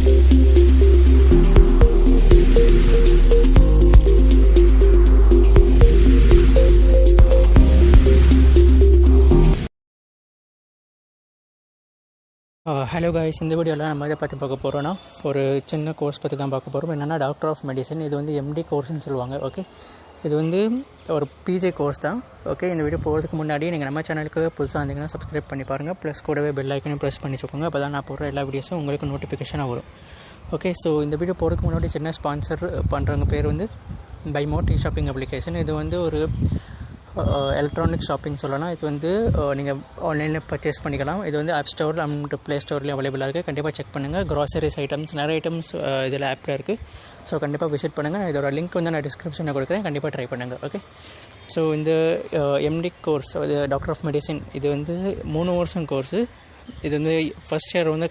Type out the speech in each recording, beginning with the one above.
Hello guys, இந்த வீடியோவில் நம்ம இதை பற்றி பார்க்க போகிறோன்னா ஒரு சின்ன கோர்ஸ் பற்றி தான் பார்க்க போகிறோம். என்னென்னா டாக்டர் ஆஃப் மெடிசன். இது வந்து எம்டி கோர்ஸ்னு சொல்லுவாங்க. ஓகே, இது வந்து ஒரு பிஜே கோர்ஸ் தான். ஓகே, இந்த வீடியோ போகிறதுக்கு முன்னாடி நீங்கள் நம்ம சேனலுக்கு புதுசாக இருந்தீங்கன்னா சப்ஸ்கிரைப் பண்ணி பாருங்கள். ப்ளஸ் கூடவே பெல் ஐக்கனையும் ப்ரெஸ் பண்ணி வச்சுக்கோங்க. அப்போ தான் நான் போடுற எல்லா வீடியோஸும் உங்களுக்கு நோட்டிஃபிகேஷனாக வரும். ஓகே, ஸோ இந்த வீடியோ போகிறதுக்கு முன்னாடி சின்ன ஸ்பான்சர் பண்ணுறவங்க பேர் வந்து பைமோட் ஷாப்பிங் அப்ளிகேஷன். இது வந்து ஒரு எலக்ட்ரானிக் ஷாப்பிங் சொல்லலாம். இது வந்து நீங்கள் ஆன்லைனில் பர்ச்சேஸ் பண்ணிக்கலாம். இது வந்து ஆப் ஸ்டோர் அண்ட் ப்ளே ஸ்டோர்லேயும் அவைலபிளாக இருக்குது. கண்டிப்பாக செக் பண்ணுங்கள். க்ராசரிஸ் ஐட்டம்ஸ் நிறைய ஐட்டம்ஸ் இதில் ஆப்பில் இருக்குது. ஸோ கண்டிப்பாக விசிட் பண்ணுங்கள். இதோட லிங்க் வந்து நான் டிஸ்கிரிப்ஷனில் கொடுக்குறேன். கண்டிப்பாக ட்ரை பண்ணுங்கள். ஓகே, ஸோ இந்த எம்டி கோர்ஸ், அது டாக்டர் ஆஃப் மெடிசன், இது வந்து 3 வருஷம் கோர்ஸு. இது வந்து ஃபஸ்ட் இயர் வந்து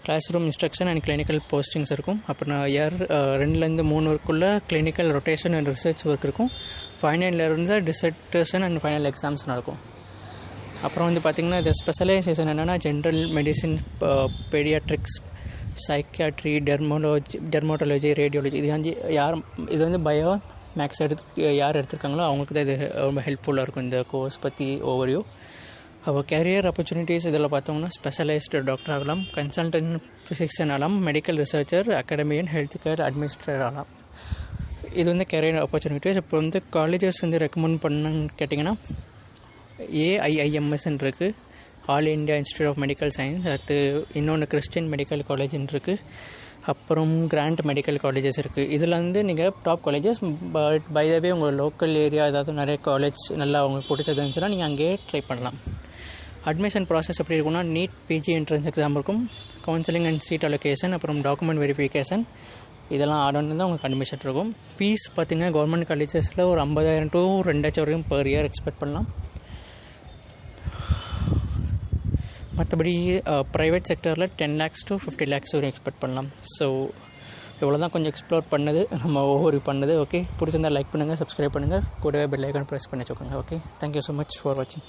class room instruction and clinical postings இருக்கும். அப்புறம் year 2-3 clinical rotation and research work இருக்கும். ஃபைனலிருந்து டிசர்டேஷன் அண்ட் ஃபைனல் எக்ஸாம்ஸ் நடக்கும். அப்புறம் வந்து பார்த்திங்கன்னா இது ஸ்பெஷலைசேஷன் என்னென்னா general medicine, paediatrics, psychiatry, dermatology, radiology. இது வந்து பயோ மேக்ஸ் யார் எடுத்திருக்காங்களோ அவங்களுக்கு தான் இது ரொம்ப ஹெல்ப்ஃபுல்லாக இருக்கும். இந்த கோர்ஸ் பற்றி ஓவர்வியூ. அப்போ கேரியர் ஆப்பர்ச்சுனிட்டிஸ் இதில் பார்த்தோம்னா ஸ்பெஷலைஸ்டு டாக்டர் ஆகலாம், கன்சல்டன்ட் ஃபிசிக்ஷன் ஆகலாம், medical researcher, academician, health care administrator ஆகலாம். இது வந்து கேரியர் ஆப்பர்ச்சுனிட்டிஸ். இப்போ வந்து காலேஜஸ் வந்து ரெக்கமெண்ட் பண்ணன்னு கேட்டிங்கன்னா AIIMSன்னு இருக்குது, all India institute of medical science. அடுத்து இன்னொன்று கிறிஸ்டியன் மெடிக்கல் காலேஜ்னு இருக்குது. அப்புறம் கிராண்ட் மெடிக்கல் காலேஜஸ் இருக்குது. இதில் வந்து நீங்கள் top colleges. But by the way உங்கள் லோக்கல் ஏரியா ஏதாவது நிறைய காலேஜ் நல்லா உங்களுக்கு பிடிச்சது இருந்துச்சுன்னா நீங்கள் அங்கேயே ட்ரை பண்ணலாம். அட்மிஷன் ப்ராசஸ் எப்படி இருக்குன்னா, நீட் பிஜி என்ட்ரன்ஸ் எக்ஸாம் இருக்கும், கவுன்சிலிங் அண்ட் சீட் அலோகேஷன், அப்புறம் டாக்குமெண்ட் வெரிஃபிகேஷன், இதெல்லாம் ஆடோன்னு தான் உங்களுக்கு அட்மிஷன் இருக்கும். ஃபீஸ் பார்த்திங்கன்னா கவர்மெண்ட் காலேஜஸில் ஒரு 50,000 to 2,00,000 வரைக்கும் பர் இயர் எக்ஸ்பெக்ட் பண்ணலாம். மற்றபடி ப்ரைவேட் செக்டரில் 10 lakhs to 50 lakhs வரையும் எக்ஸ்பெக்ட் பண்ணலாம். ஸோ இவ்வளோ தான் கொஞ்சம் எக்ஸ்ப்ளோர் பண்ணது, நம்ம ஓவர் பண்ணது. ஓகே, பிடிச்சிருந்தால் லைக் பண்ணுங்கள், சப்ஸ்கிரைப் பண்ணுங்கள், கூடவே பெல் ஐக்கான் ப்ரெஸ் பண்ணி வச்சுக்கோங்க. Okay, thank you so much for வாட்சிங்.